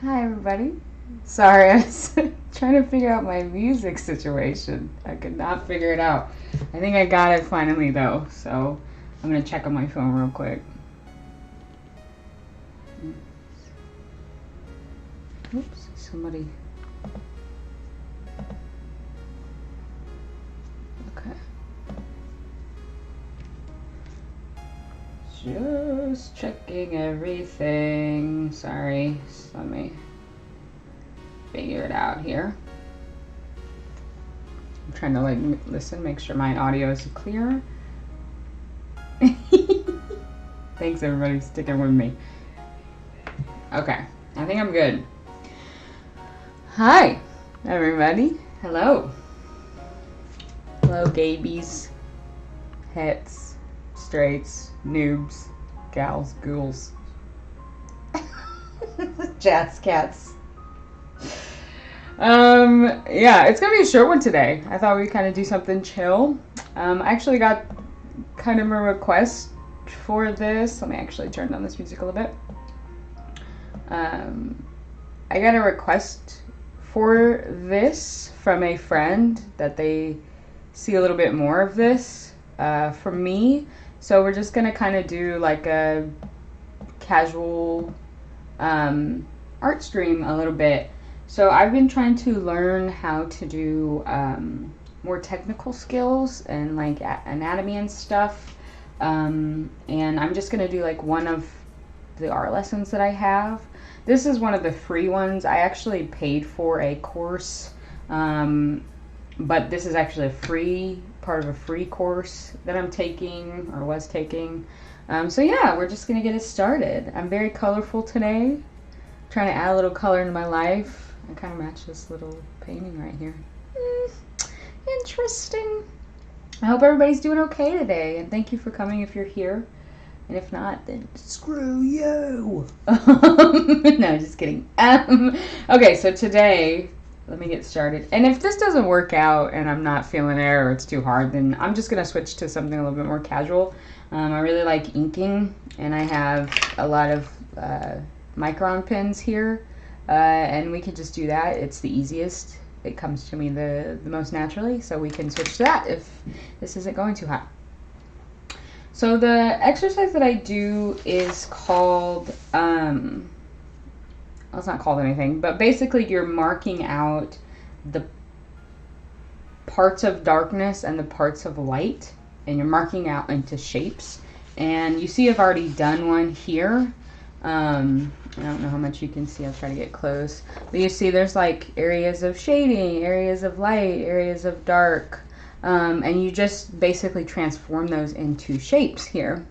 Hi everybody. Sorry, I was trying to figure out my music situation. I could not figure it out. I think I got it finally though, so I'm gonna check on my phone real quick. Oops, somebody. Okay. Just checking everything. Sorry, just let me figure it out here. I'm trying to listen, make sure my audio is clear. Thanks everybody for sticking with me. Okay, I think I'm good. Hi, everybody. Hello. Hello, gabies, hets, straights, noobs, gals, ghouls, jazz cats. Yeah, it's gonna be a short one today. I thought we'd kind of do something chill. I actually got kind of a request for this. Let me actually turn down this music a little bit. I got a request for this from a friend that they see a little bit more of this for me. So we're just going to kind of do like a casual art stream a little bit. So I've been trying to learn how to do more technical skills and like anatomy and stuff. And I'm just going to do like one of the art lessons that I have. This is one of the free ones. I actually paid for a course, but this is actually a part of a free course that I'm taking or was taking. So yeah, we're just gonna get it started. I'm very colorful today, trying to add a little color into my life. I kind of match this little painting right here. Interesting. I hope everybody's doing okay today, and thank you for coming if you're here. And if not, then screw you. No, just kidding. Okay, so today, let me get started. And if this doesn't work out and I'm not feeling it or it's too hard, then I'm just going to switch to something a little bit more casual. I really like inking, and I have a lot of Micron pens here. And we can just do that. It's the easiest. It comes to me the most naturally, so we can switch to that if this isn't going too hot. So the exercise that I do is called, well, it's not called anything, but basically you're marking out the parts of darkness and the parts of light, and you're marking out into shapes. And you see I've already done one here. I don't know how much you can see. I'll try to get close. But you see there's like areas of shading, areas of light, areas of dark. And you just basically transform those into shapes here.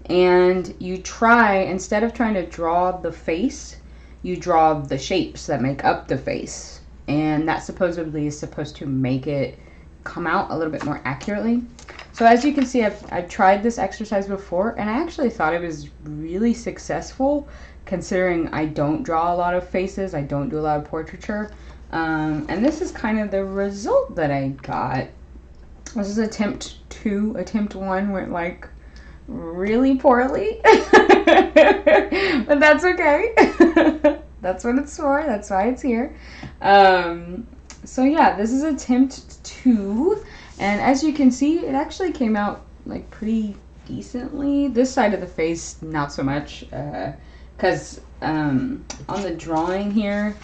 And you try, instead of trying to draw the face, you draw the shapes that make up the face. And that supposedly is supposed to make it come out a little bit more accurately. So as you can see, I've tried this exercise before, and I actually thought it was really successful, considering I don't draw a lot of faces, I don't do a lot of portraiture. And this is kind of the result that I got. This is attempt 2. Attempt 1 went like really poorly, but that's okay. That's what it's for. That's why it's here. So yeah, this is attempt 2, and as you can see, it actually came out like pretty decently. This side of the face, not so much, because on the drawing here,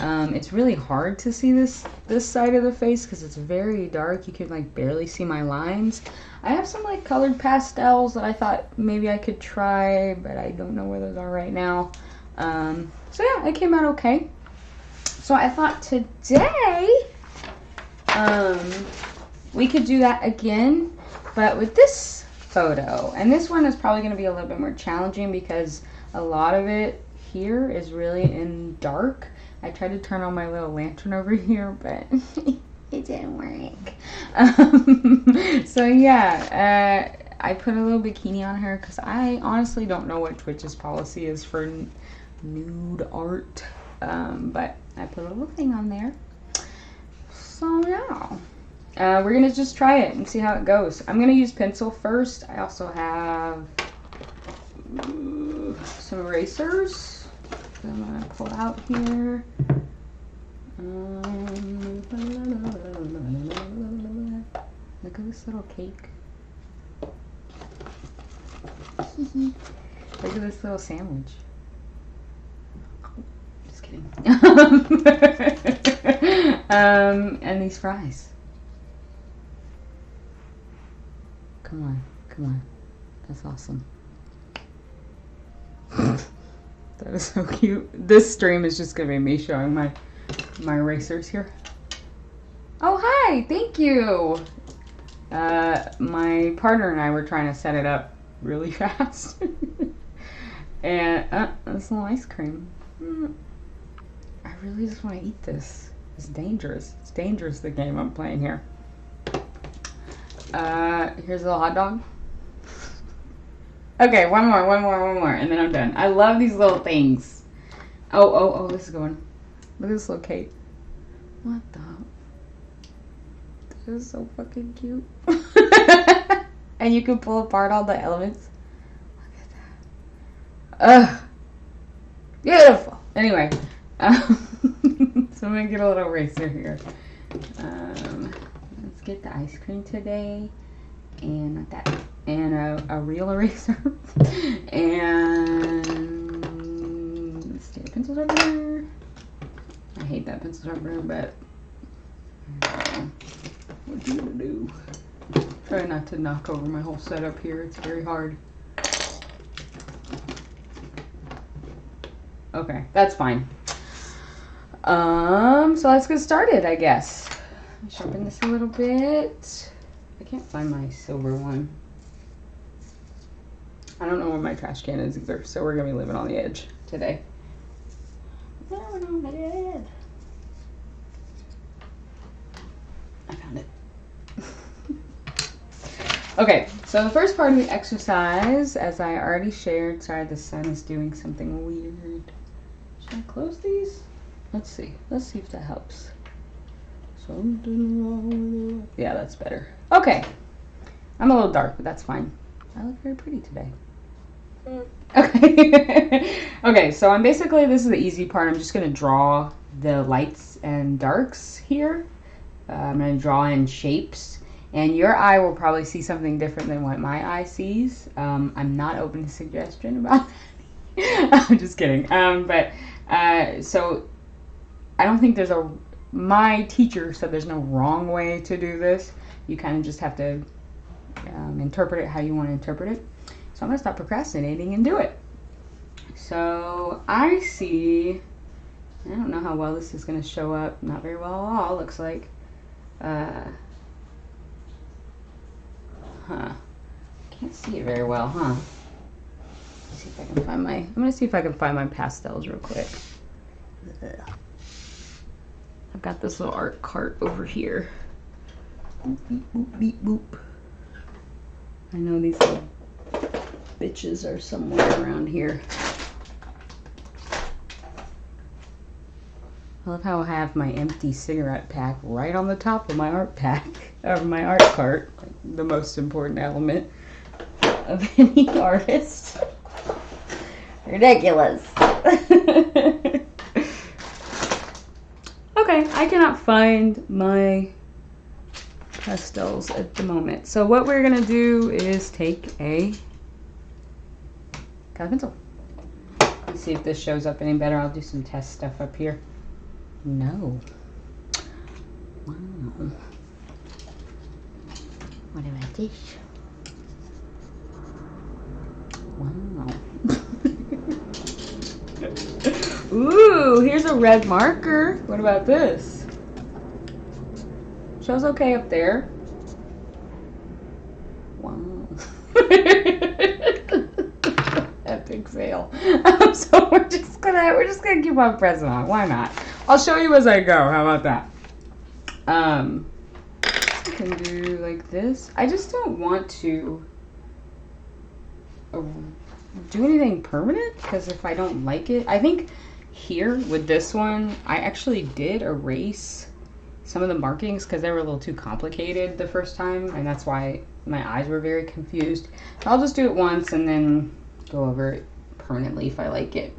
it's really hard to see this side of the face because it's very dark. You can like barely see my lines. I have some like colored pastels that I thought maybe I could try, but I don't know where those are right now. So yeah, it came out okay. So I thought today we could do that again, but with this photo. And this one is probably going to be a little bit more challenging because a lot of it here is really in dark. I tried to turn on my little lantern over here, but it didn't work. So yeah, I put a little bikini on her because I honestly don't know what Twitch's policy is for nude art. But I put a little thing on there. So yeah, we're gonna just try it and see how it goes. I'm gonna use pencil first. I also have some erasers. I'm gonna pull out here. Look at this little cake. Look at this little sandwich. Just kidding. And these fries. Come on, come on. That's awesome. That is so cute. This stream is just gonna be me showing my erasers here. Oh, hi! Thank you! My partner and I were trying to set it up really fast. And, this little ice cream. I really just want to eat this. It's dangerous. It's dangerous, the game I'm playing here. Here's a little hot dog. Okay, one more, and then I'm done. I love these little things. Oh, this is a good one. Look at this little cake. What the? This is so fucking cute. And you can pull apart all the elements. Look at that. Ugh. Beautiful. Anyway, so I'm gonna get a little eraser here. Let's get the ice cream today. and not that, and a real eraser, and let's see, a pencil sharpener. I hate that pencil sharpener, but what you gonna do? Try not to knock over my whole setup here. It's very hard. Okay, that's fine. So let's get started, I guess. Sharpen this a little bit. I can't find my silver one. I don't know where my trash can is either, so we're gonna be living on the edge today. Living on the edge. I found it. Okay, so the first part of the exercise, as I already shared, sorry, the sun is doing something weird. Should I close these? Let's see if that helps. Something wrong with it. Yeah, that's better. Okay, I'm a little dark, but that's fine. I look very pretty today. Okay. Okay, so I'm basically, this is the easy part. I'm just gonna draw the lights and darks here. I'm gonna draw in shapes, and your eye will probably see something different than what my eye sees. I'm not open to suggestion about that. I'm just kidding. So I don't think there's my teacher said there's no wrong way to do this. You kind of just have to interpret it how you want to interpret it. So I'm going to stop procrastinating and do it. So I see, I don't know how well this is going to show up. Not very well at all, looks like. Can't see it very well, huh? Let's see if I can find I'm going to see if I can find my pastels real quick. I've got this little art cart over here. Boop, beep, boop, beep, boop. I know these little bitches are somewhere around here. I love how I have my empty cigarette pack right on the top of my art pack, of my art cart, the most important element of any artist. Ridiculous. Okay, I cannot find my pastels at the moment. So what we're gonna do is take a colored pencil. Let's see if this shows up any better. I'll do some test stuff up here. No. Wow. What about this? Wow. Ooh, here's a red marker. What about this? Shows okay up there. Wow. Epic fail. So we're just gonna keep on pressing on. Why not? I'll show you as I go. How about that? I can do like this. I just don't want to do anything permanent, because if I don't like it, I think here with this one, I actually did erase some of the markings because they were a little too complicated the first time, and that's why my eyes were very confused. So I'll just do it once and then go over it permanently if I like it.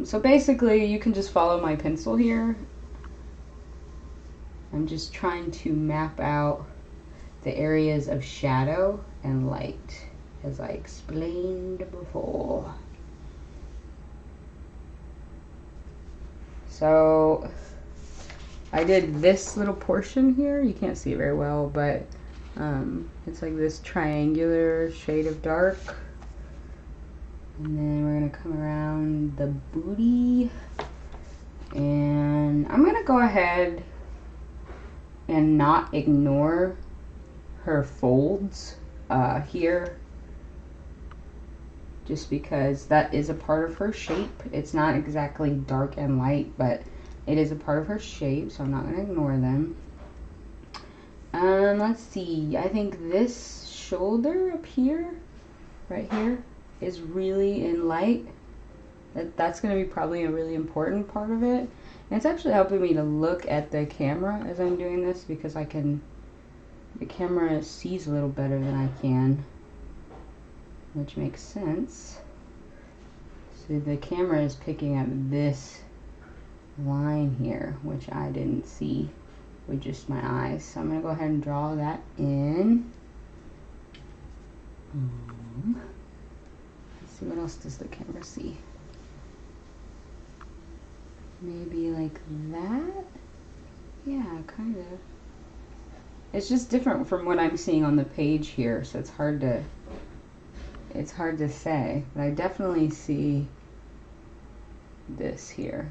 So basically, you can just follow my pencil here. I'm just trying to map out the areas of shadow and light, as I explained before. So I did this little portion here. You can't see it very well, but it's like this triangular shade of dark. And then we're gonna come around the booty. And I'm gonna go ahead and not ignore her folds here, just because that is a part of her shape. It's not exactly dark and light, but it is a part of her shape, so I'm not going to ignore them. Let's see, I think this shoulder up here, right here, is really in light. That's going to be probably a really important part of it. And it's actually helping me to look at the camera as I'm doing this, because the camera sees a little better than I can, which makes sense. So the camera is picking up this line here, which I didn't see with just my eyes. So I'm going to go ahead and draw that in. Let's see, what else does the camera see? Maybe like that? Yeah, kind of. It's just different from what I'm seeing on the page here, so it's hard to say, but I definitely see this here,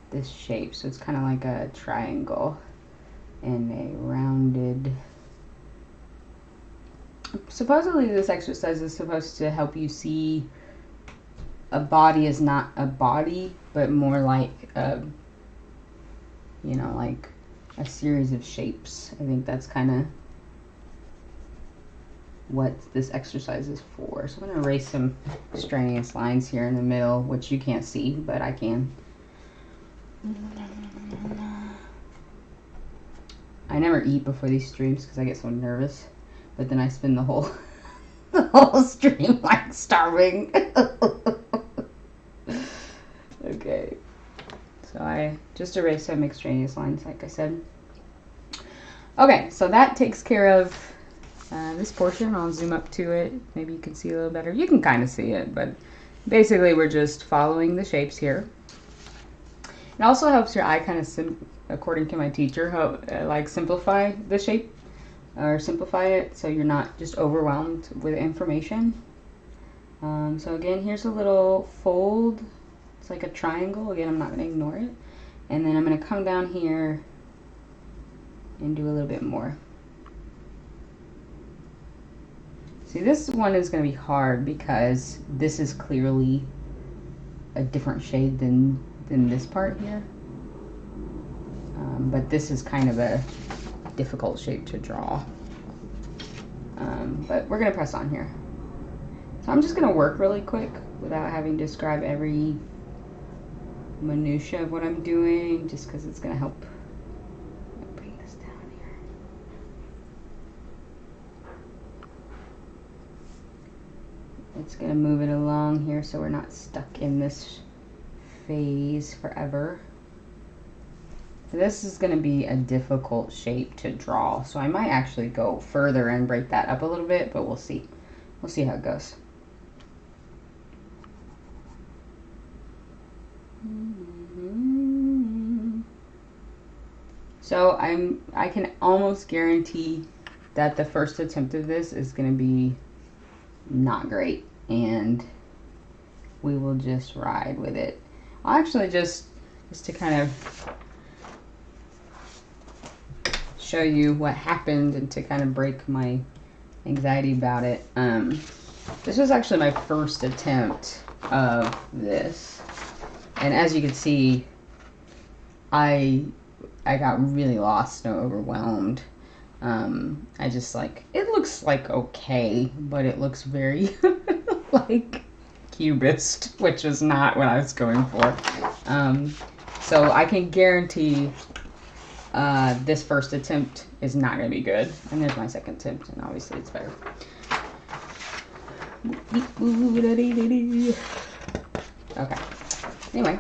this shape. So it's kind of like a triangle and a rounded. Supposedly this exercise is supposed to help you see a body is not a body, but more like a, you know, like a series of shapes. I think that's kind of what this exercise is for. So I'm going to erase some extraneous lines here in the middle, which you can't see, but I can. I never eat before these streams because I get so nervous, but then I spend the whole stream like starving. Okay, so I just erased some extraneous lines, like I said. Okay, so that takes care of this portion. I'll zoom up to it. Maybe you can see a little better. You can kind of see it, but basically we're just following the shapes here. It also helps your eye kind of, according to my teacher, like simplify the shape or simplify it so you're not just overwhelmed with information. So again, here's a little fold. It's like a triangle. Again, I'm not going to ignore it. And then I'm going to come down here and do a little bit more. See, this one is going to be hard because this is clearly a different shade than this part here. But this is kind of a difficult shape to draw. But we're going to press on here. So I'm just going to work really quick without having to describe every minutia of what I'm doing, just because it's going to help bring this down here. It's going to move it along here so we're not stuck in this phase forever. This is going to be a difficult shape to draw, so I might actually go further and break that up a little bit, but we'll see. We'll see how it goes. So I can almost guarantee that the first attempt of this is going to be not great, and we will just ride with it. I'll actually just to kind of show you what happened and to kind of break my anxiety about it. This was actually my first attempt of this, and as you can see, I got really lost and overwhelmed. I just like, it looks like okay, but it looks very like cubist, which is not what I was going for. So I can guarantee this first attempt is not going to be good. And there's my second attempt, and obviously it's better. Okay. Anyway.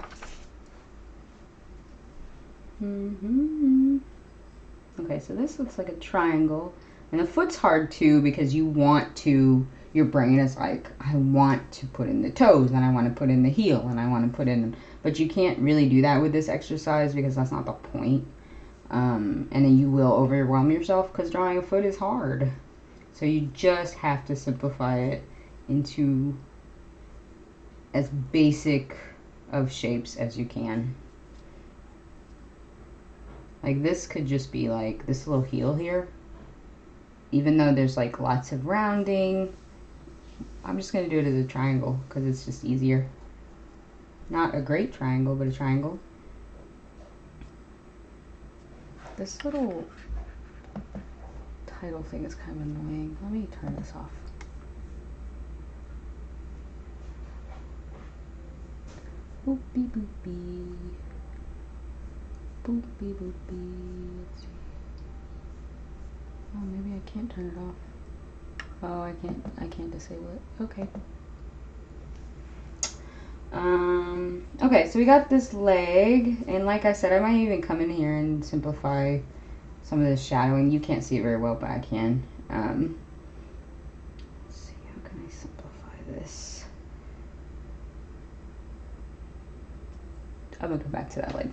Okay, so this looks like a triangle. And the foot's hard too because you want to, your brain is like, I want to put in the toes, and I want to put in the heel, and I want to put in, but you can't really do that with this exercise because that's not the point. And then you will overwhelm yourself because drawing a foot is hard. So you just have to simplify it into as basic of shapes as you can. Like this could just be like this little heel here. Even though there's like lots of rounding, I'm just going to do it as a triangle because it's just easier. Not a great triangle, but a triangle. This little title thing is kind of annoying. Let me turn this off. Boopy boopy. Boopy boopy. Let's see. Oh, maybe I can't turn it off. Oh, I can't disable it. Okay. Okay, so we got this leg, and like I said, I might even come in here and simplify some of the shadowing. You can't see it very well, but I can. Let's see. I'm gonna come back to that later.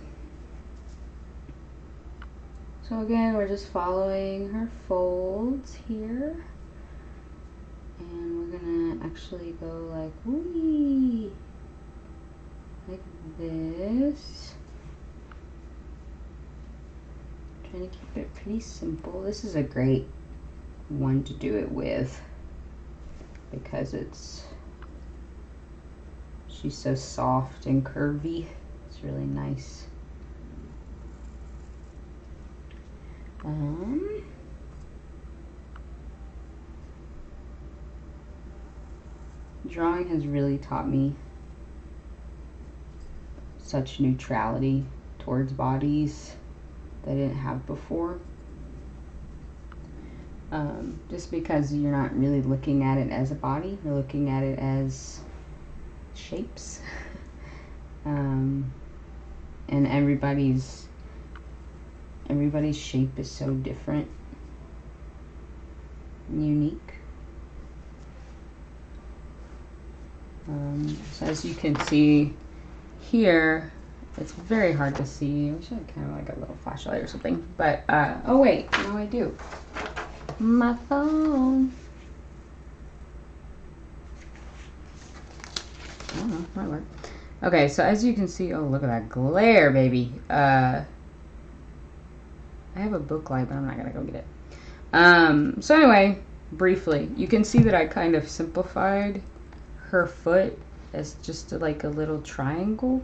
So again, we're just following her folds here. And we're gonna actually go like, wee, like this. Trying to keep it pretty simple. This is a great one to do it with because she's so soft and curvy. It's really nice. Drawing has really taught me such neutrality towards bodies that I didn't have before. Just because you're not really looking at it as a body, you're looking at it as shapes. And everybody's shape is so different and unique. So as you can see here, it's very hard to see. We should have kind of like a little flashlight or something. But, oh wait, no I do. My phone. I don't know, might work. Okay, so as you can see, oh look at that glare, baby. I have a book light, but I'm not gonna go get it. So anyway, briefly, you can see that I kind of simplified her foot as just like a little triangle.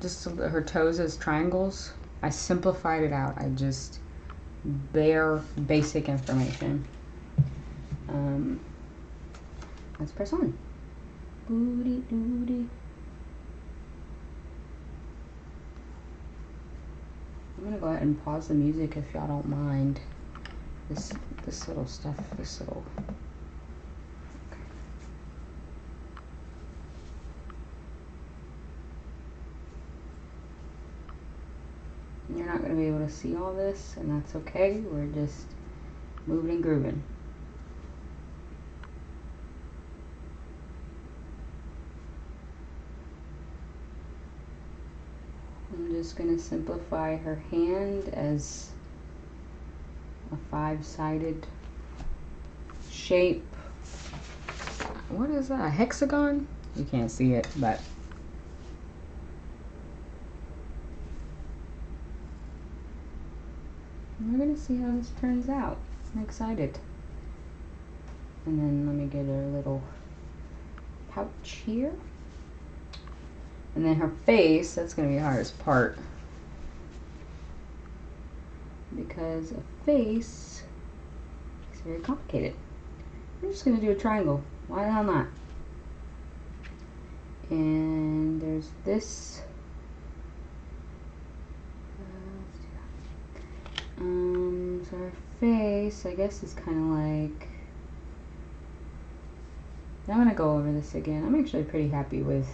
Just her toes as triangles. I simplified it out. I just bare basic information. Let's press on. Booty dooty. I'm gonna go ahead and pause the music if y'all don't mind. This little stuff, this little. Okay. You're not gonna be able to see all this, and that's okay. We're just moving and grooving. I'm just going to simplify her hand as a 5-sided shape. What is that? A hexagon? You can't see it, but we're going to see how this turns out. I'm excited. And then let me get her little pouch here. And then her face, that's going to be the hardest part. Because a face is very complicated. We're just going to do a triangle. Why the hell not? And there's this. So her face, I guess, is kind of like. I'm going to go over this again. I'm actually pretty happy with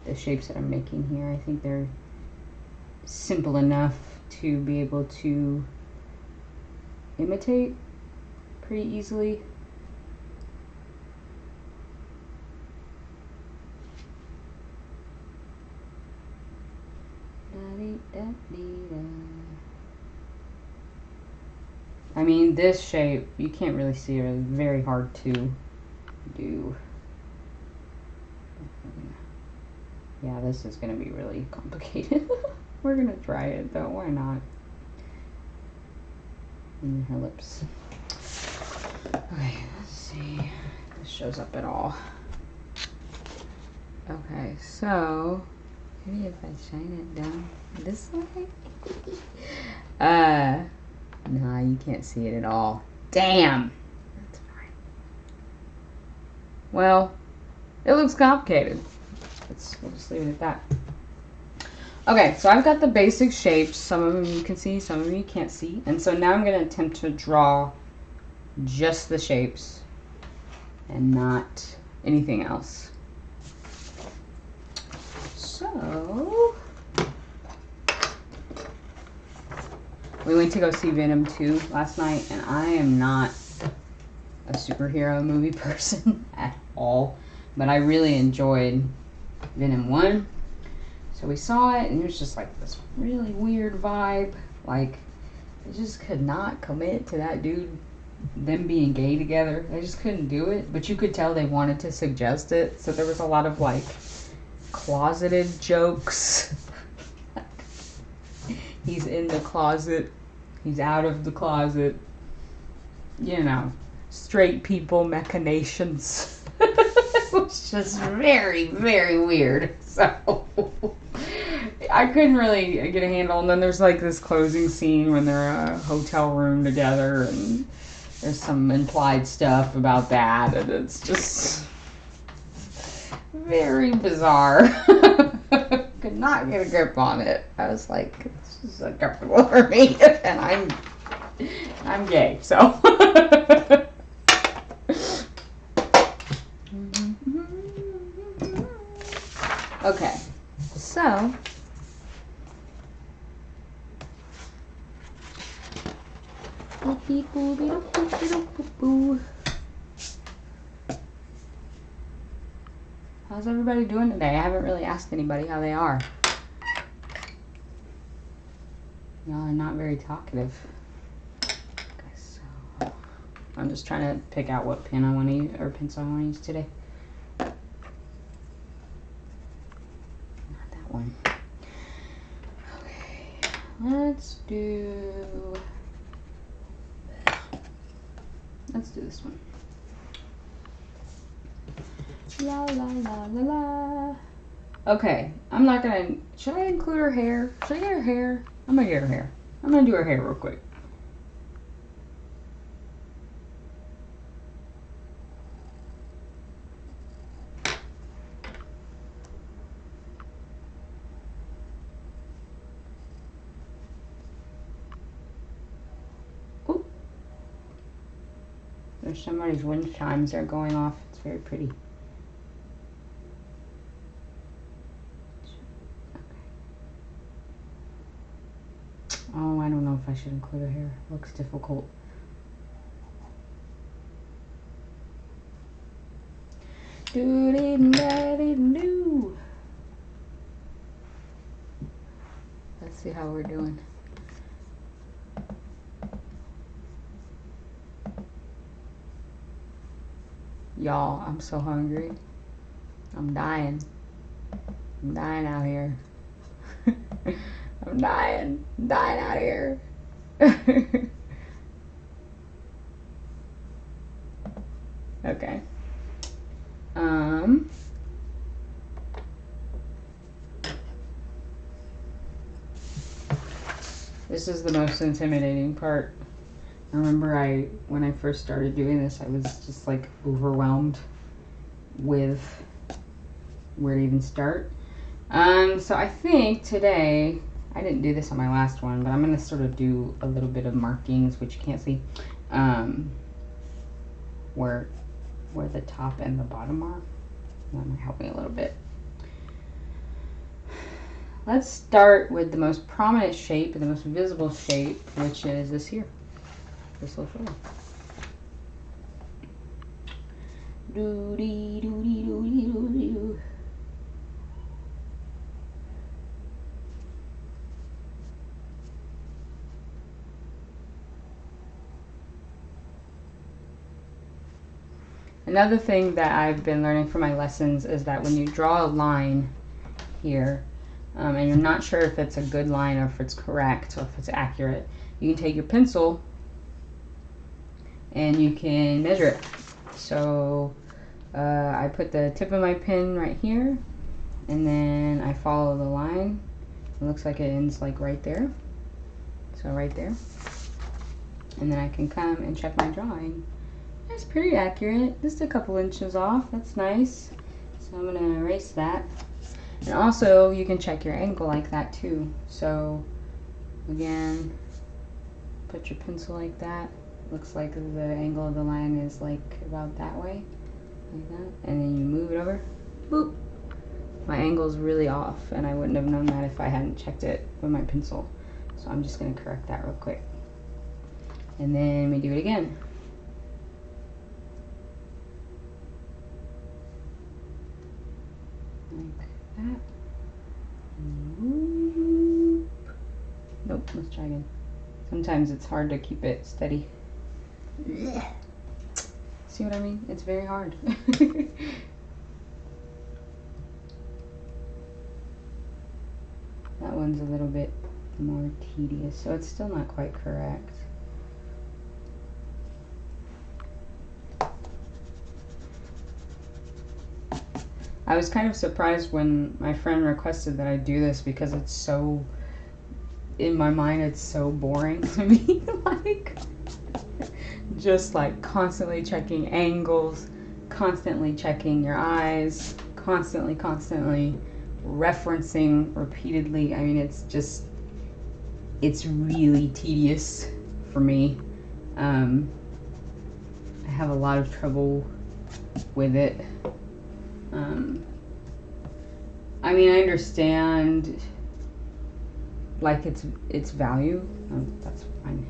the shapes that I'm making here. I think they're simple enough to be able to imitate pretty easily. I mean, this shape, you can't really see it. It's very hard to do. Yeah, this is going to be really complicated. We're going to try it, though. Why not? And her lips. Okay, let's see if this shows up at all. Okay, so maybe if I shine it down this way? Nah, you can't see it at all. Damn! That's fine. Well, it looks complicated. We'll just leave it at that. Okay, so I've got the basic shapes. Some of them you can see, some of them you can't see. And so now I'm going to attempt to draw just the shapes and not anything else. So, we went to go see Venom 2 last night, and I am not a superhero movie person at all, but I really enjoyed Venom 1. So we saw it, and it was just like this really weird vibe. Like, I just could not commit to that dude, them being gay together. I just couldn't do it. But you could tell they wanted to suggest it. So there was a lot of like closeted jokes. He's in the closet. He's out of the closet. You know, straight people machinations. It was just very, very weird. So I couldn't really get a handle. And then there's like this closing scene when they're in a hotel room together, and there's some implied stuff about that, and it's just very bizarre. Could not get a grip on it. I was like, this is uncomfortable for me, and I'm gay, so. Okay, so how's everybody doing today? I haven't really asked anybody how they are. Y'all are not very talkative. Okay, so I'm just trying to pick out what pen I want to use, or pencil I want to use today. Not that one. Okay, let's do this one. La la la la la. Okay, I'm not gonna. Should I include her hair? Should I get her hair? I'm gonna get her hair. I'm gonna do her hair real quick. Ooh. There's somebody's wind chimes are going off. It's very pretty. Oh, I don't know if I should include her hair. Looks difficult. Do-dee-da-dee-doo. Let's see how we're doing. Y'all, I'm so hungry. I'm dying. I'm dying out here. I'm dying out here. Okay. This is the most intimidating part. I remember when I first started doing this, I was just like overwhelmed with where to even start. So I think today, I didn't do this on my last one, but I'm going to sort of do a little bit of markings, which you can't see, where the top and the bottom are. That might help me a little bit. Let's start with the most prominent shape and the most visible shape, which is this here, this little shoulder. Doo-dee-doo-dee-doo-dee-doo-dee-doo. Another thing that I've been learning from my lessons is that when you draw a line here, and you're not sure if it's a good line or if it's correct or if it's accurate, you can take your pencil and you can measure it. So I put the tip of my pen right here, and then I follow the line. It looks like it ends like right there. So right there. And then I can come and check my drawing. That's pretty accurate. Just a couple inches off. That's nice. So I'm going to erase that. And also, you can check your angle like that too. So, again, put your pencil like that. Looks like the angle of the line is like about that way. Like that. And then you move it over. Boop. My angle's really off, and I wouldn't have known that if I hadn't checked it with my pencil. So I'm just going to correct that real quick. And then we do it again. Like that. Nope, let's try again. Sometimes it's hard to keep it steady. See what I mean? It's very hard. That one's a little bit more tedious, so it's still not quite correct. I was kind of surprised when my friend requested that I do this because it's so, in my mind, it's so boring to me. Like, just like constantly checking angles, constantly checking your eyes, constantly referencing repeatedly. I mean, it's really tedious for me. I have a lot of trouble with it. I mean, I understand like its value. That's fine.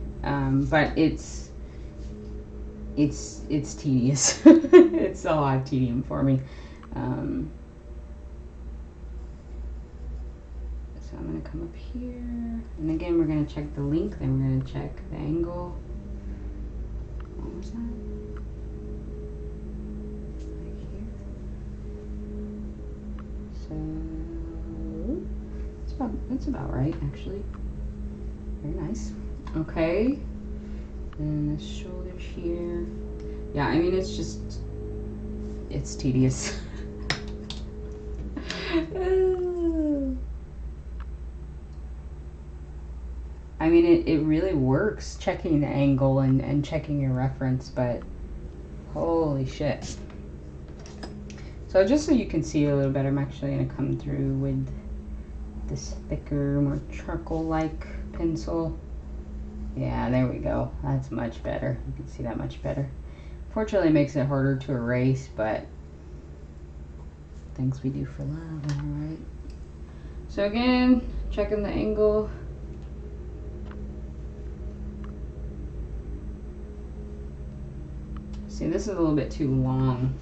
But it's tedious. It's a lot of tedium for me. So I'm gonna come up here, and again we're gonna check the length, then we're gonna check the angle. What was that? So that's about right, actually. Very nice. Okay. And the shoulders here. Yeah, I mean, it's tedious. I mean, it really works checking the angle and checking your reference, but holy shit. So just so you can see a little better, I'm actually going to come through with this thicker, more charcoal-like pencil. Yeah, there we go. That's much better. You can see that much better. Fortunately, it makes it harder to erase, but things we do for love, all right? So again, checking the angle. See, this is a little bit too long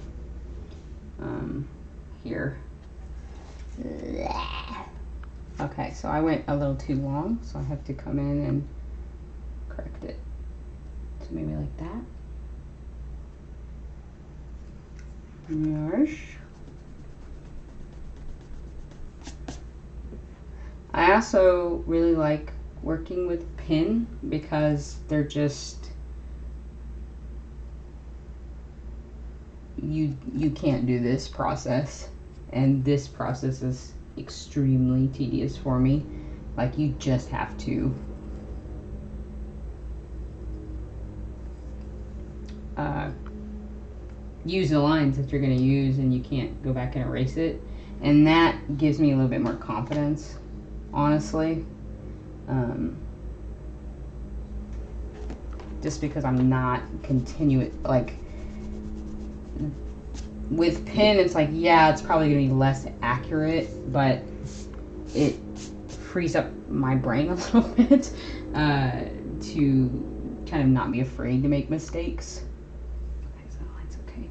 here. Okay, so I went a little too long, so I have to come in and correct it. So maybe like that. Yes. I also really like working with pen because they're just, you can't do this process, and this process is extremely tedious for me. Like, you just have to use the lines that you're going to use, and you can't go back and erase it, and that gives me a little bit more confidence, honestly. Just because I'm not continuous, like with pen, it's like, yeah, it's probably gonna be less accurate, but it frees up my brain a little bit to kind of not be afraid to make mistakes. Okay, so that line's okay.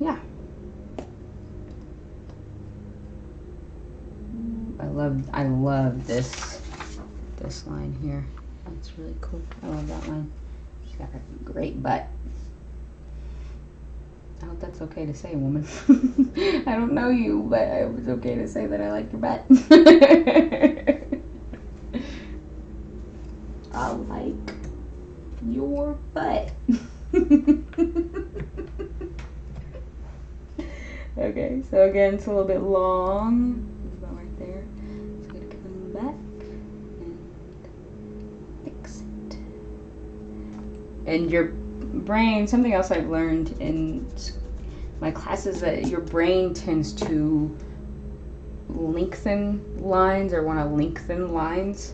Yeah. I love this line here. That's really cool. I love that line. She's got a great butt. I hope that's okay to say, woman. I don't know you, but I hope it's okay to say that I like your butt. I like your butt. Okay, so again, it's a little bit long. It's about right there. So I'm gonna come back and fix it. And your brain, something else I've learned in my classes, that your brain tends to lengthen lines, or want to lengthen lines,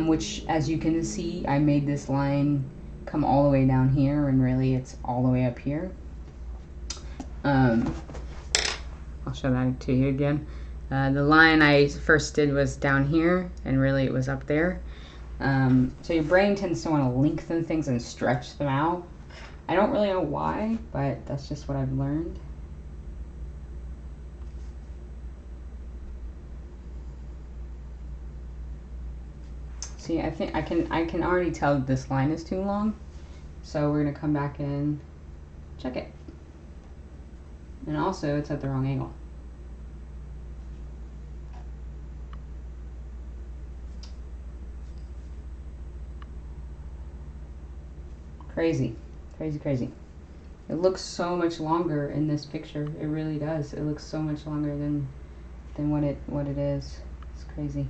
which, as you can see, I made this line come all the way down here, and really it's all the way up here. I'll show that to you again. The line I first did was down here, and really it was up there. So your brain tends to want to lengthen things and stretch them out. I don't really know why, but that's just what I've learned. see, I think I can already tell that this line is too long. So we're gonna come back and check it. And also it's at the wrong angle. Crazy, crazy, crazy. It looks so much longer in this picture. It really does. It looks so much longer than what it is. It's crazy.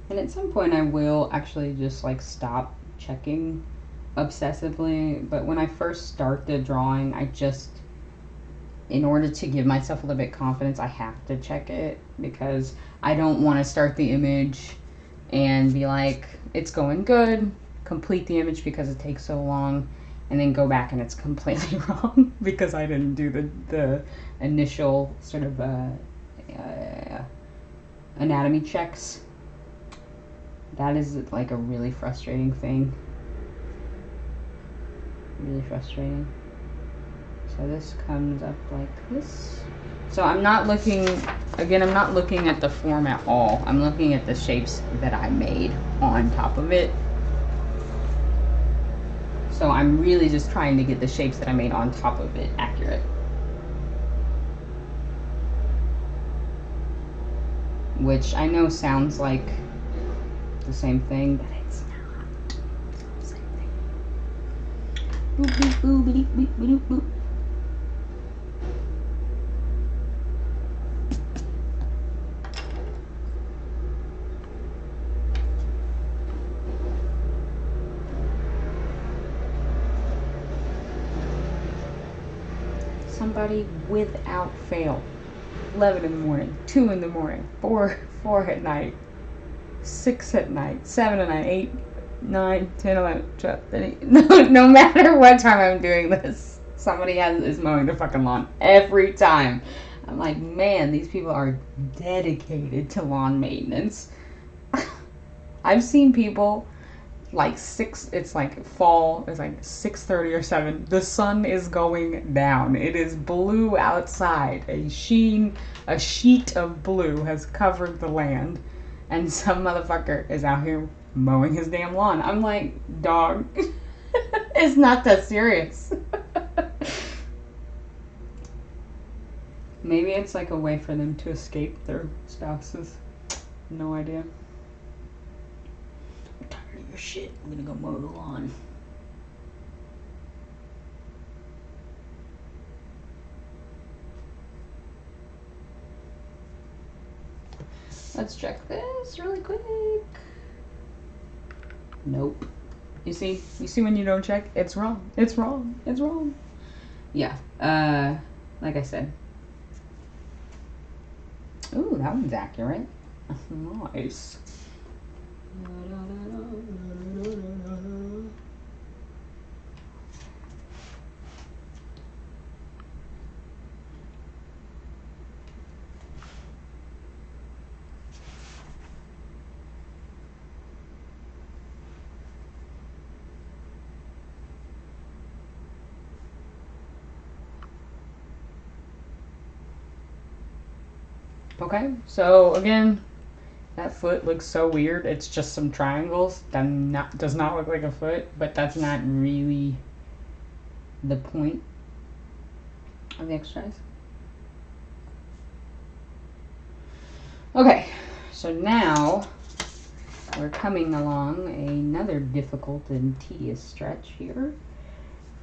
And at some point I will actually just like stop checking obsessively, but when I first start the drawing, I just, in order to give myself a little bit of confidence, I have to check it, because I don't want to start the image and be like, it's going good, complete the image because it takes so long, and then go back and it's completely wrong because I didn't do the initial sort of anatomy checks. That is like a really frustrating thing. Really frustrating. So this comes up like this. So I'm not looking, again, I'm not looking at the form at all. I'm looking at the shapes that I made on top of it. So I'm really just trying to get the shapes that I made on top of it accurate. Which I know sounds like the same thing, but it's not. It's not the same thing. Boop, boop, boop, boop, boop, boop, boop. Somebody without fail. 11 in the morning, 2 in the morning, 4 at night, 6 at night, 7 at night, 8, 9, 10, 11, 12, 13. No matter what time I'm doing this, somebody is mowing the fucking lawn every time. I'm like, man, these people are dedicated to lawn maintenance. I've seen people like it's like fall, it's like 6:30 or 7. The sun is going down. It is blue outside. A sheet of blue has covered the land, and some motherfucker is out here mowing his damn lawn. I'm like, dog, it's not that serious. Maybe it's like a way for them to escape their spouses. No idea. I'm tired of your shit. I'm gonna go mow the lawn. Let's check this really quick. Nope. You see when you don't check, it's wrong. It's wrong. It's wrong. Yeah. Like I said. Ooh, that one's accurate. Nice. Okay, so again, that foot looks so weird. It's just some triangles. That does not look like a foot, but that's not really the point of the exercise. Okay, so now we're coming along another difficult and tedious stretch here,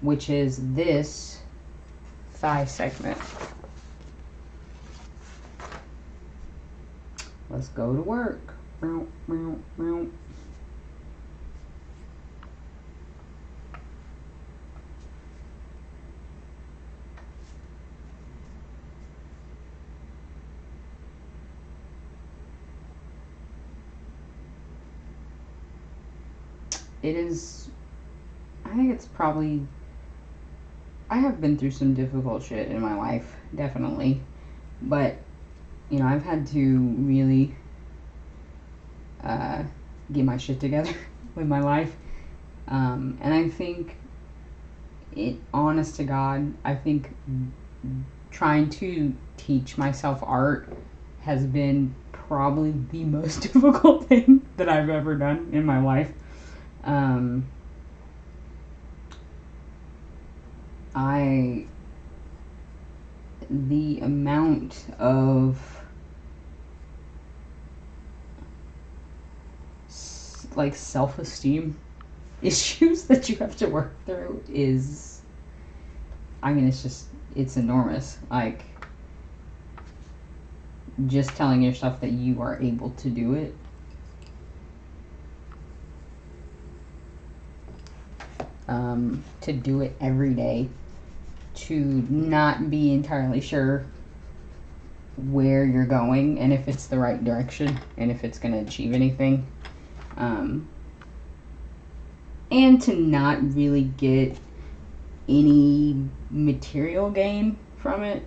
which is this thigh segment. Let's go to work. It is, I think it's probably, I have been through some difficult shit in my life, definitely, but you know, I've had to really get my shit together with my life. And I think, honest to God, I think trying to teach myself art has been probably the most difficult thing that I've ever done in my life. The amount of like self-esteem issues that you have to work through is, I mean, it's enormous. Like, just telling yourself that you are able to do it to do it every day, to not be entirely sure where you're going and if it's the right direction and if it's going to achieve anything, and to not really get any material gain from it,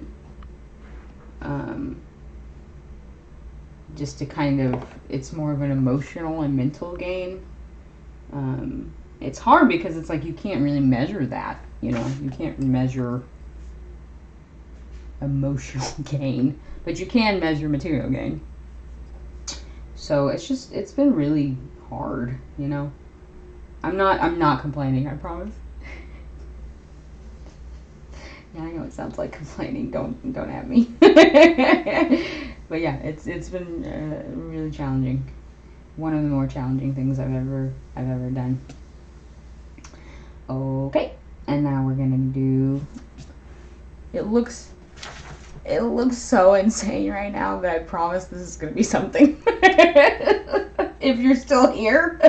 just to kind of, it's more of an emotional and mental gain. It's hard because it's like you can't really measure that, you know, you can't measure emotional gain, but you can measure material gain. So it's been really hard, you know. I'm not complaining, I promise. Yeah, I know it sounds like complaining. Don't at me. But yeah, it's been really challenging. One of the more challenging things I've ever done. Okay, and now we're gonna do. It looks so insane right now, but I promise this is gonna be something. If you're still here,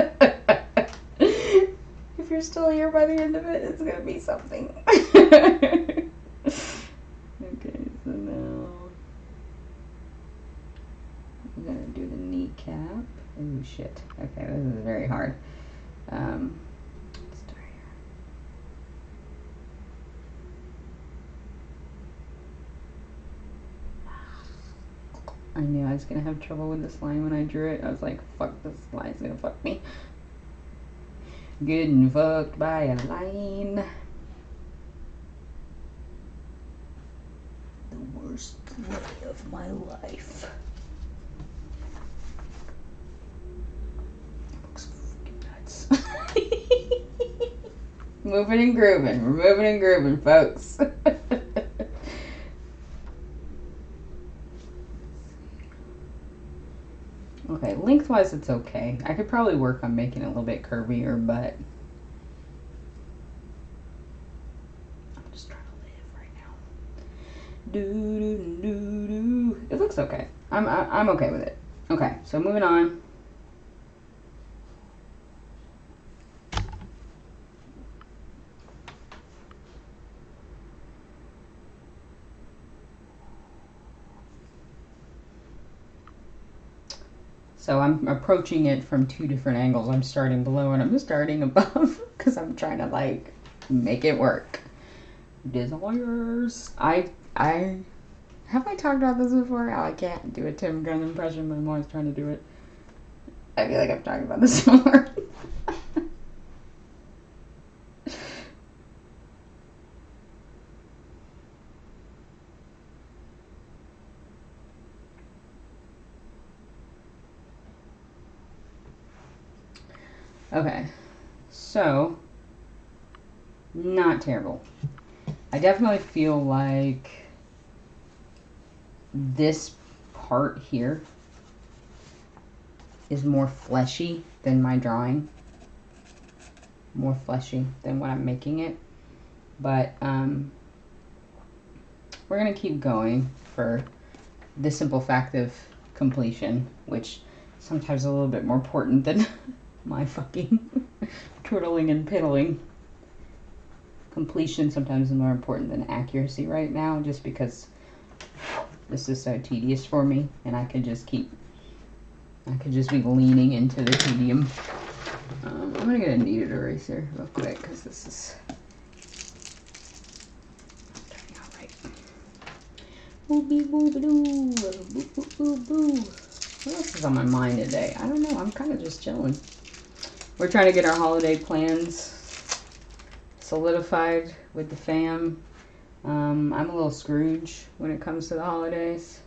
if you're still here by the end of it, it's gonna be something. Okay, so now I'm gonna do the kneecap. Oh shit. Okay, this is very hard. Let's start here. I knew I was gonna have trouble with this line when I drew it. I was like, fuck, this line's gonna fuck me. Getting fucked by a line. The worst day of my life. Looks fucking nuts. Moving and grooving. We're moving and grooving, folks. Okay, lengthwise it's okay. I could probably work on making it a little bit curvier, but I'm just trying to live right now. It looks okay. I'm okay with it. Okay, so moving on. So I'm approaching it from two different angles. I'm starting below and I'm starting above because I'm trying to like make it work. Desires. I have I talked about this before? Oh, I can't do a Tim Gunn impression, but I'm always trying to do it. I feel like I've talked about this before. Okay, so not terrible. I definitely feel like this part here is more fleshy than my drawing. More fleshy than what I'm making it. But we're gonna keep going for the simple fact of completion, which sometimes is a little bit more important than my fucking twiddling and piddling. Completion sometimes is more important than accuracy right now, just because this is so tedious for me, and I could just be leaning into the tedium. I'm gonna get a kneaded eraser real quick because this is turning out right. Boopy boop doo, boop boop boop boo. What else is on my mind today? I don't know. I'm kind of just chilling. We're trying to get our holiday plans solidified with the fam. I'm a little Scrooge when it comes to the holidays.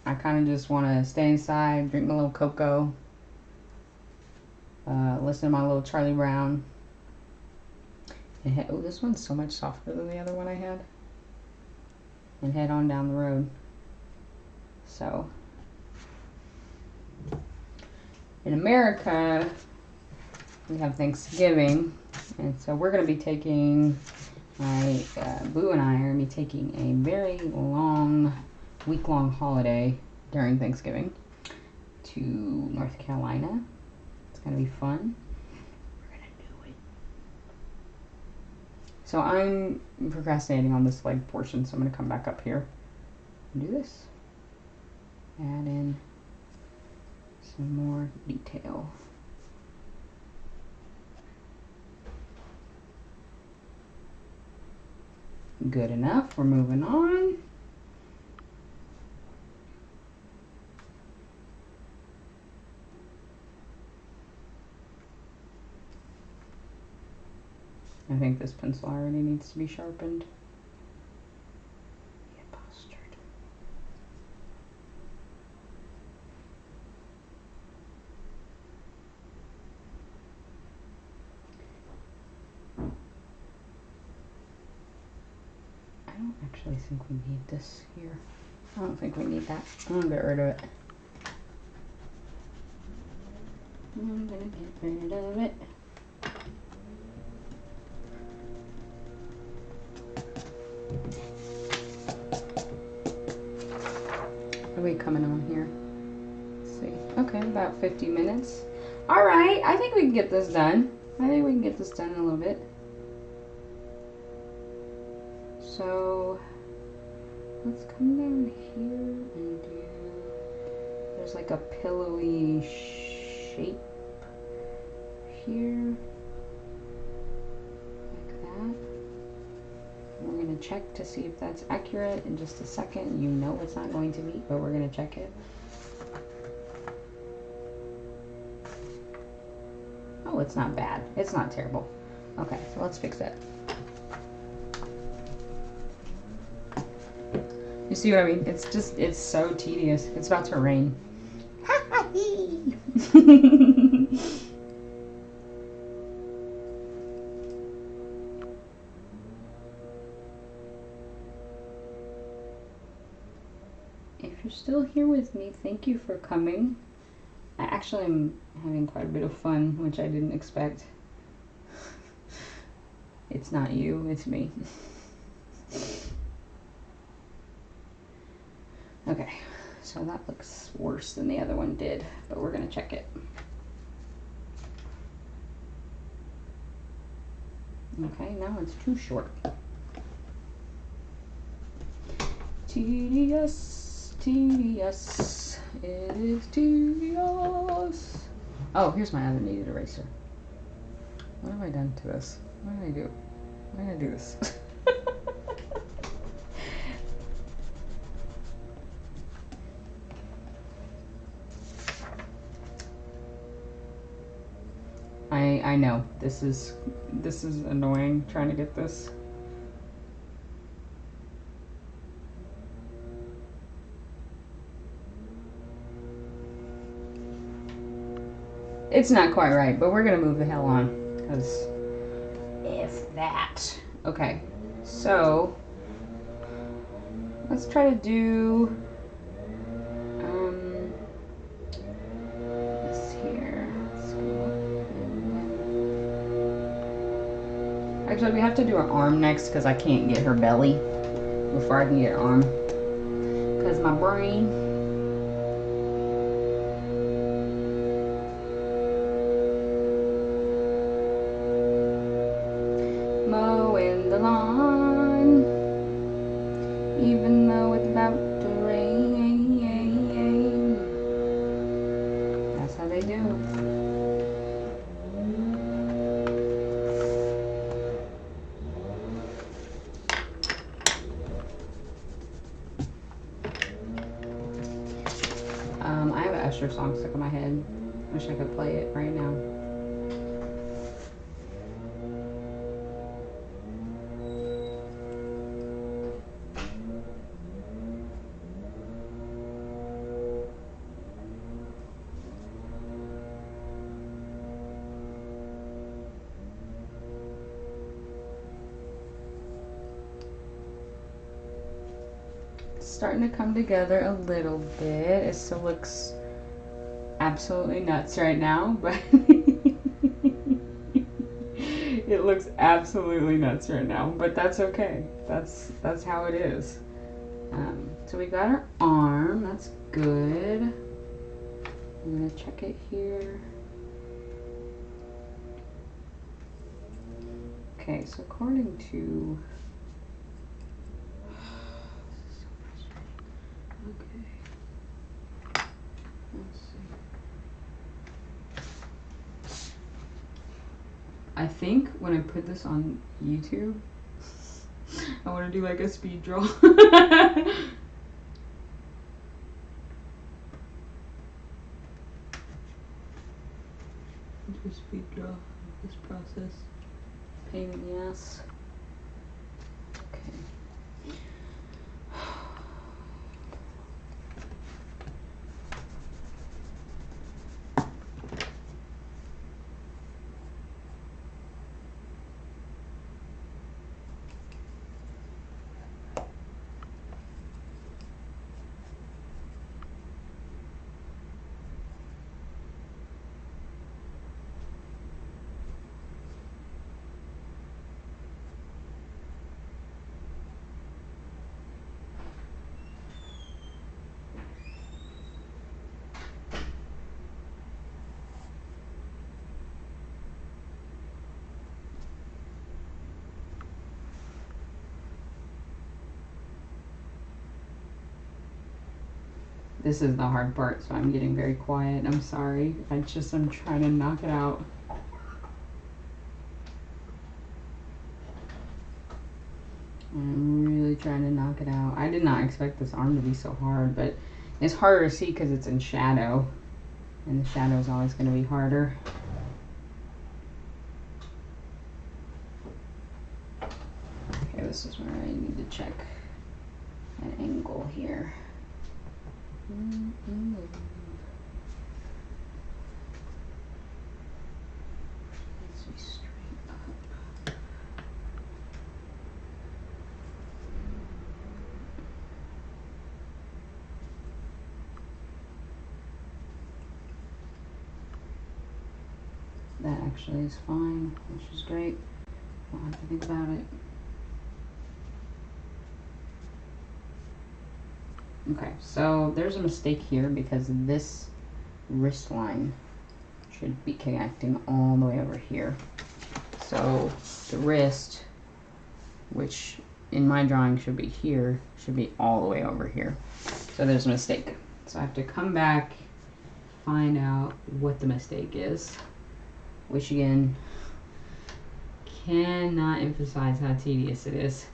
I kind of just want to stay inside, drink my little cocoa, listen to my little Charlie Brown. And oh, this one's so much softer than the other one I had. And head on down the road. So, in America, we have Thanksgiving, and so we're going to be taking, Boo and I are going to be taking a very long, week-long holiday during Thanksgiving to North Carolina. It's going to be fun. We're going to do it. So I'm procrastinating on this leg portion, so I'm going to come back up here and do this. Add in some more detail. Good enough. We're moving on. I think this pencil already needs to be sharpened. Get postured. I don't actually think we need this here. I don't think we need that. I'm gonna get rid of it. I'm gonna get rid of it. What are we coming on here? Let's see. Okay, about 50 minutes. All right, I think we can get this done. I think we can get this done in a little bit. So let's come down here and do, there's like a pillowy shape here, like that. We're going to check to see if that's accurate in just a second. You know it's not going to be, but we're going to check it. Oh, it's not bad. It's not terrible. Okay, so let's fix it. You see what I mean? It's just, it's so tedious. It's about to rain. If you're still here with me, thank you for coming. I actually am having quite a bit of fun, which I didn't expect. It's not you, it's me. Okay, so that looks worse than the other one did, but we're gonna check it. Okay, now it's too short. Tedious, tedious, it is tedious. Oh, here's my other kneaded eraser. What have I done to this? What did I do? Why did I do this? I know this is annoying trying to get this. It's not quite right, but we're gonna move the hell on, because if that. Okay, so let's try to do this here. Let's go actually, we have to do her arm next because I can't get her belly before I can get her arm, because my brain. Mowing the lawn, even though it's about to rain. That's how they do. Usher song stuck in my head. Wish I could play it right now. Starting to come together a little bit. It still looks absolutely nuts right now, but it looks absolutely nuts right now, but that's okay. That's how it is. So we got our arm. That's good. I'm gonna check it here. Okay, so according to I think when I put this on YouTube, I want to do like a speed draw. Do a speed draw of this process. Pain in the ass. Okay. This is the hard part, so I'm getting very quiet. I'm sorry. I'm trying to knock it out. I'm really trying to knock it out. I did not expect this arm to be so hard, but it's harder to see because it's in shadow. And the shadow is always going to be harder. Okay, this is where I need to check an angle here. Let's be straight up. That actually is fine, which is great. Don't have to think about it. Okay, so there's a mistake here because this wrist line should be connecting all the way over here. So the wrist, which in my drawing should be here, should be all the way over here. So there's a mistake. So I have to come back, find out what the mistake is, which again, cannot emphasize how tedious it is.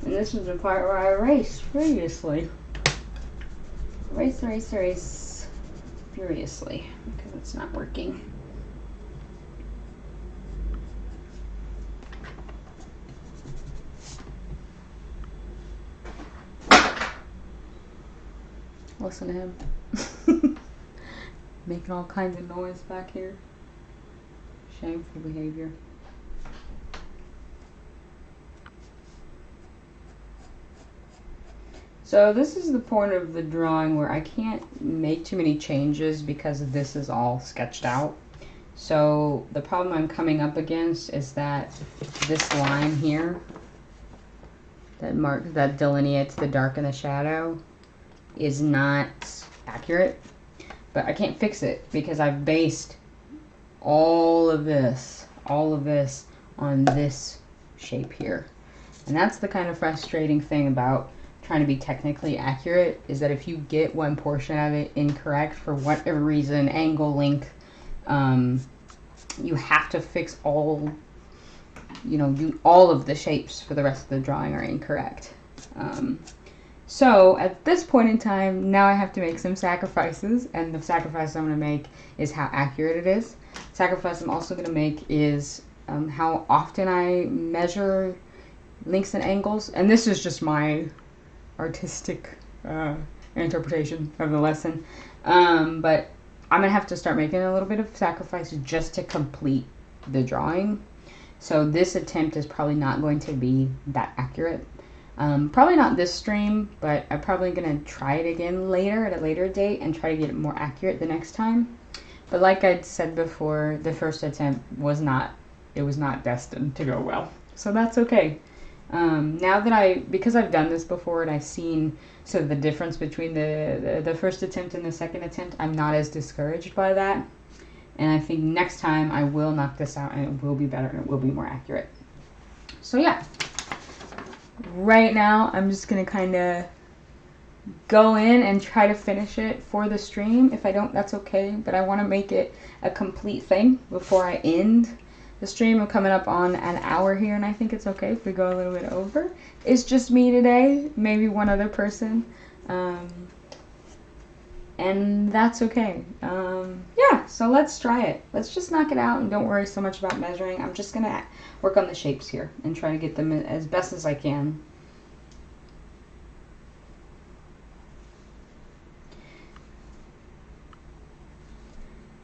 And this is the part where I erased furiously. Erase furiously because it's not working. Listen to him. Making all kinds of noise back here. Shameful behavior. So this is the point of the drawing where I can't make too many changes because this is all sketched out. So the problem I'm coming up against is that this line here that delineates the dark and the shadow is not accurate. But I can't fix it because I've based all of this on this shape here. And that's the kind of frustrating thing about trying to be technically accurate, is that if you get one portion of it incorrect for whatever reason, angle, length, you have to fix all of the shapes for the rest of the drawing are incorrect. So at this point in time, now I have to make some sacrifices, and the sacrifice I'm going to make is how accurate it is. Sacrifice I'm also going to make is how often I measure lengths and angles, and this is just my artistic interpretation of the lesson. But I'm going to have to start making a little bit of sacrifice just to complete the drawing. So this attempt is probably not going to be that accurate. Probably not this stream, but I'm probably going to try it again later at a later date and try to get it more accurate the next time. But like I said before, the first attempt was not destined to go well. So that's okay. Now that because I've done this before and I've seen sort of the difference between the first attempt and the second attempt, I'm not as discouraged by that. And I think next time I will knock this out and it will be better and it will be more accurate. So yeah. Right now, I'm just going to kind of go in and try to finish it for the stream. If I don't, that's okay. But I want to make it a complete thing before I end the stream. I'm coming up on an hour here, and I think it's okay if we go a little bit over. It's just me today, maybe one other person. And that's okay. Yeah, so let's try it. Let's just knock it out and don't worry so much about measuring. I'm just going to work on the shapes here and try to get them as best as I can.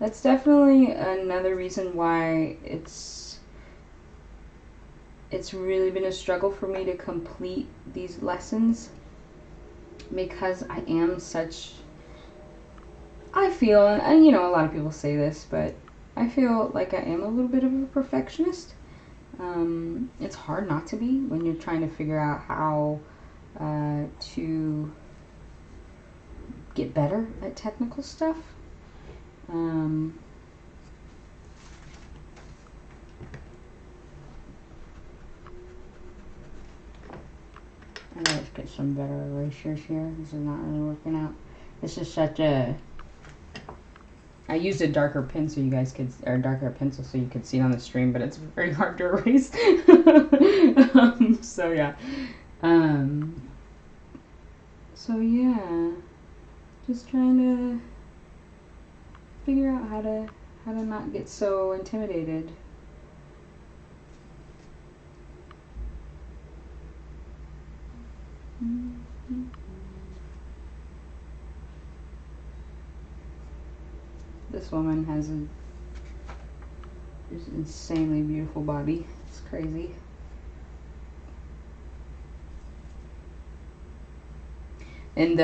That's definitely another reason why it's really been a struggle for me to complete these lessons, because I am such... I feel, and you know, a lot of people say this, but I feel like I am a little bit of a perfectionist. It's hard not to be when you're trying to figure out how to get better at technical stuff. I gotta get some better erasers here. This is not really working out. This is such a... I used a darker pen so you guys could, or darker pencil so you could see it on the stream, but it's very hard to erase. So yeah. So yeah, just trying to figure out how to not get so intimidated. This woman has an insanely beautiful body. It's crazy. And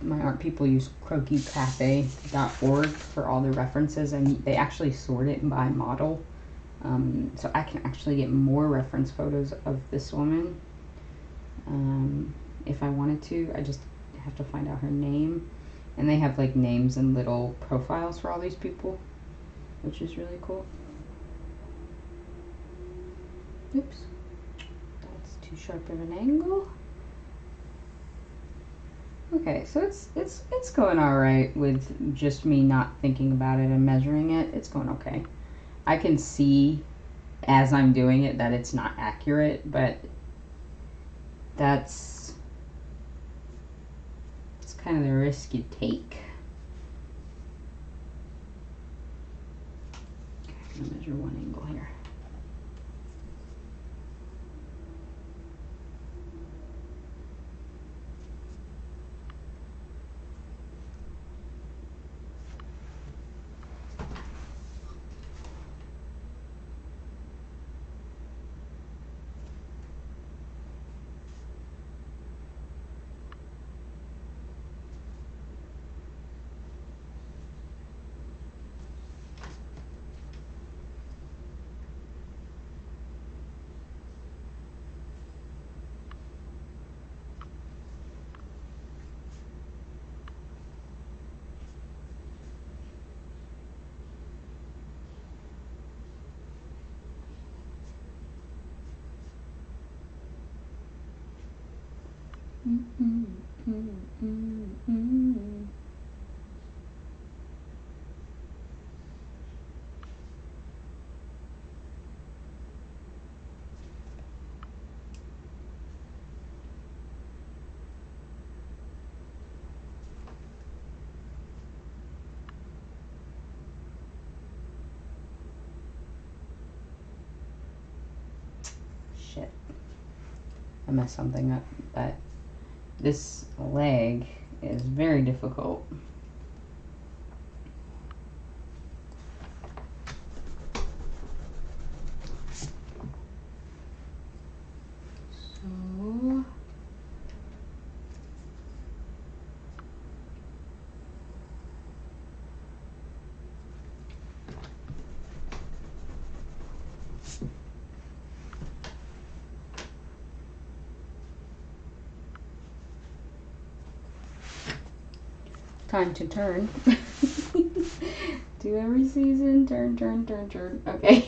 my art people use croquiscafe.org for all the references, and they actually sort it by model. So I can actually get more reference photos of this woman if I wanted to. I just have to find out her name. And they have like names and little profiles for all these people, which is really cool. Oops, that's too sharp of an angle. Okay, so it's going all right with just me not thinking about it and measuring it. It's going okay. I can see as I'm doing it that it's not accurate, but it's kind of the risk you take. Okay, I'm gonna measure one angle here. Shit. I messed something up, but this leg is very difficult. So time to turn. Do every season, turn, turn, turn, turn. Okay.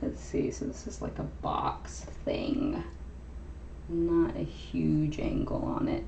Let's see, so this is like a box thing. Not a huge angle on it.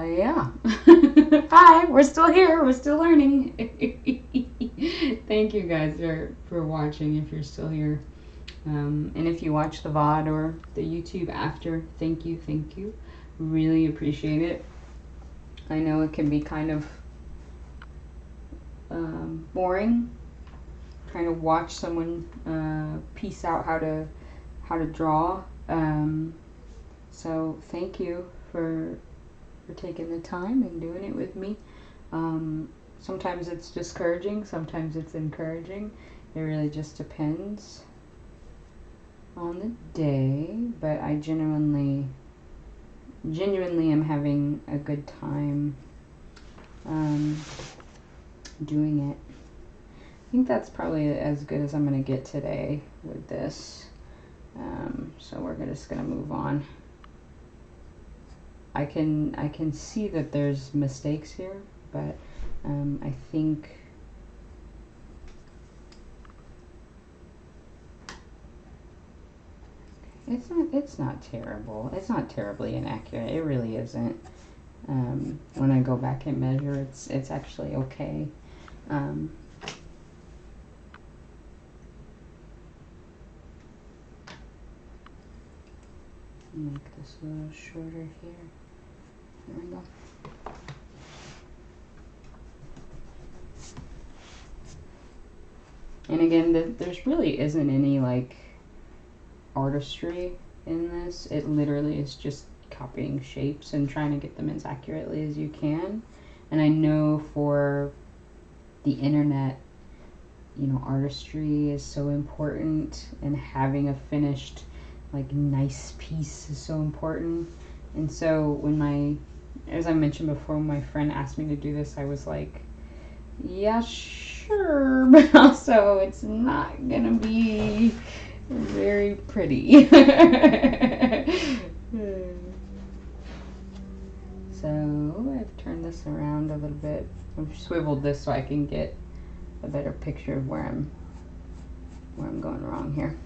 Yeah. Hi, we're still here. We're still learning. Thank you guys for watching if you're still here. And if you watch the VOD or the YouTube after, thank you, thank you. Really appreciate it. I know it can be kind of boring trying to watch someone piece out how to draw. So thank you for taking the time and doing it with me. Sometimes it's discouraging, sometimes it's encouraging. It really just depends on the day, but I genuinely am having a good time doing it. I think that's probably as good as I'm gonna get today with this. So we're just gonna move on. I can see that there's mistakes here, but I think it's not terrible. It's not terribly inaccurate. It really isn't. When I go back and measure, it's actually okay. Make this a little shorter here. There we go. And again, there's really isn't any like artistry in this. It literally is just copying shapes and trying to get them as accurately as you can. And I know for the internet, you know, artistry is so important, and having a finished like nice piece is so important. And so when as I mentioned before, when my friend asked me to do this, I was like, yeah, sure, but also it's not gonna be very pretty. So I've turned this around a little bit. I've swiveled this so I can get a better picture of where I'm going wrong here.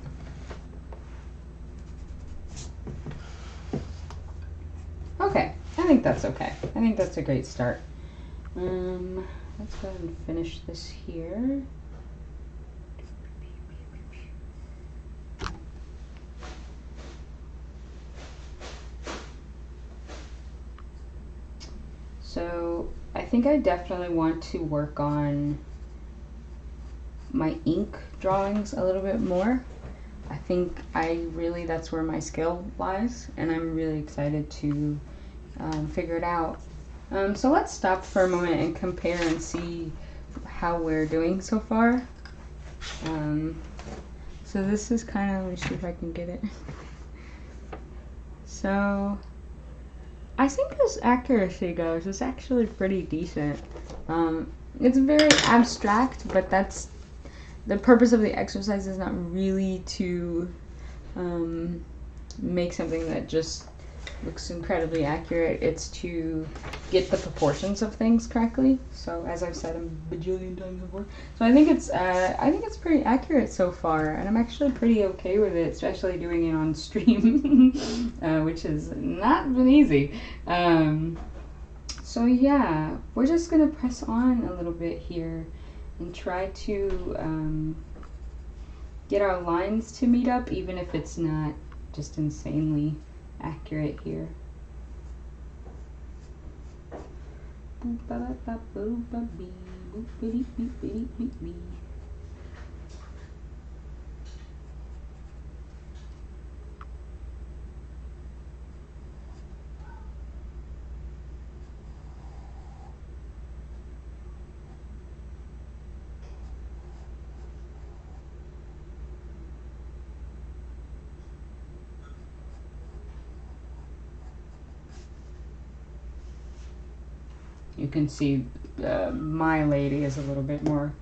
Okay, I think think that's okay. I think that's a great start. Let's go ahead and finish this here. So I think I definitely want to work on my ink drawings a little bit more. I think that's where my skill lies, and I'm really excited to figure it out. So let's stop for a moment and compare and see how we're doing so far. So this is kind of, let me see if I can get it. So I think as accuracy goes, it's actually pretty decent. It's very abstract, but that's the purpose of the exercise, is not really to make something that just looks incredibly accurate. It's to get the proportions of things correctly. So as I've said a bajillion times before, so I think it's pretty accurate so far, and I'm actually pretty okay with it, especially doing it on stream, which has not been easy. So yeah, we're just gonna press on a little bit here and try to get our lines to meet up, even if it's not just insanely accurate here. You can see my lady is a little bit more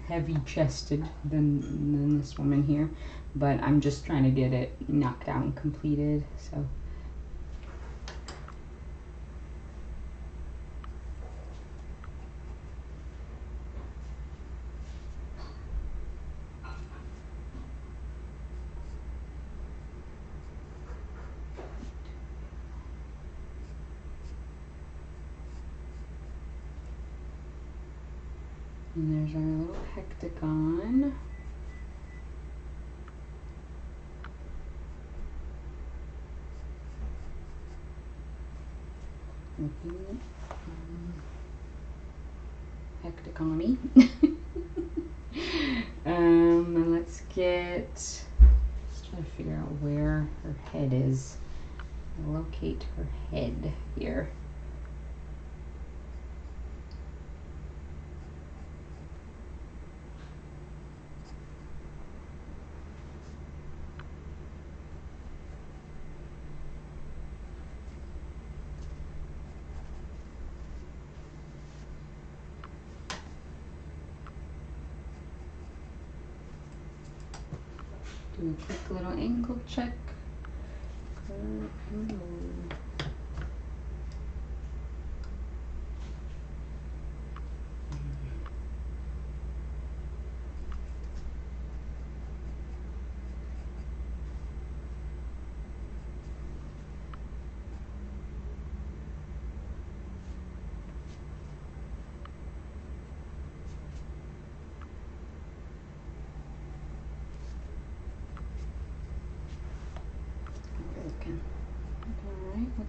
heavy-chested than this woman here, but I'm just trying to get it knocked out and completed. So and there's our little hectagon. Looking hectagony. And let's try to figure out where her head is. Locate her head here. Do a quick little angle check. Alright,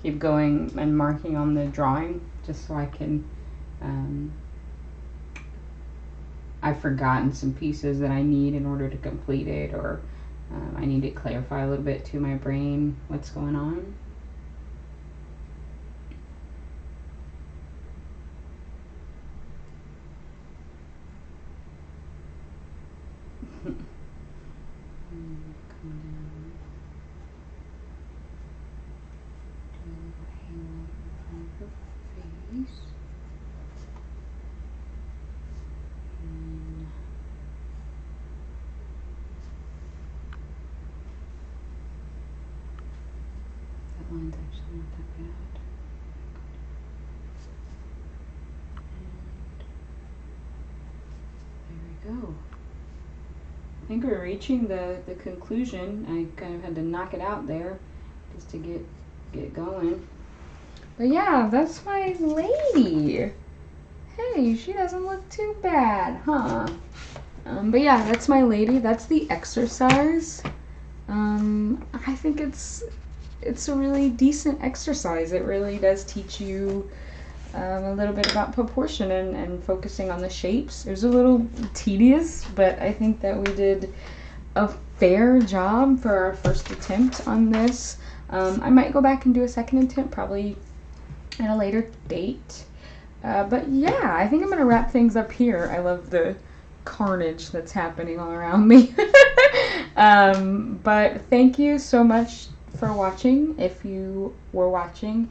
keep going and marking on the drawing just so I can, I've forgotten some pieces that I need in order to complete it, or I need to clarify a little bit to my brain what's going on. Come down. Do a little halo in front of her face. And that line's actually not that bad. And there we go. I think we're reaching the conclusion. I kind of had to knock it out there just to get going. But yeah, that's my lady. Hey, she doesn't look too bad, huh? But yeah, that's my lady. That's the exercise. I think it's a really decent exercise. It really does teach you a little bit about proportion and focusing on the shapes. It was a little tedious, but I think that we did a fair job for our first attempt on this. I might go back and do a second attempt, probably at a later date. But yeah, I think I'm going to wrap things up here. I love the carnage that's happening all around me. But thank you so much for watching. If you were watching,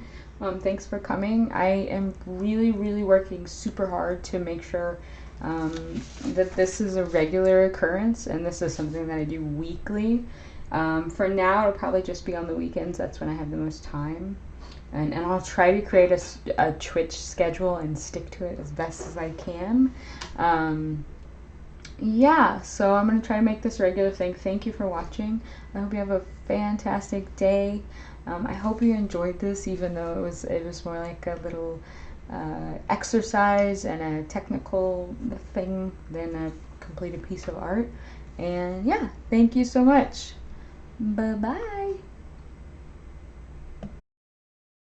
thanks for coming. I am really, really working super hard to make sure that this is a regular occurrence, and this is something that I do weekly. For now, it'll probably just be on the weekends. That's when I have the most time. And I'll try to create a Twitch schedule and stick to it as best as I can. Yeah, so I'm going to try to make this a regular thing. Thank you for watching. I hope you have a fantastic day. I hope you enjoyed this, even though it was more like a little exercise and a technical thing than a completed piece of art. And yeah, thank you so much. Bye-bye.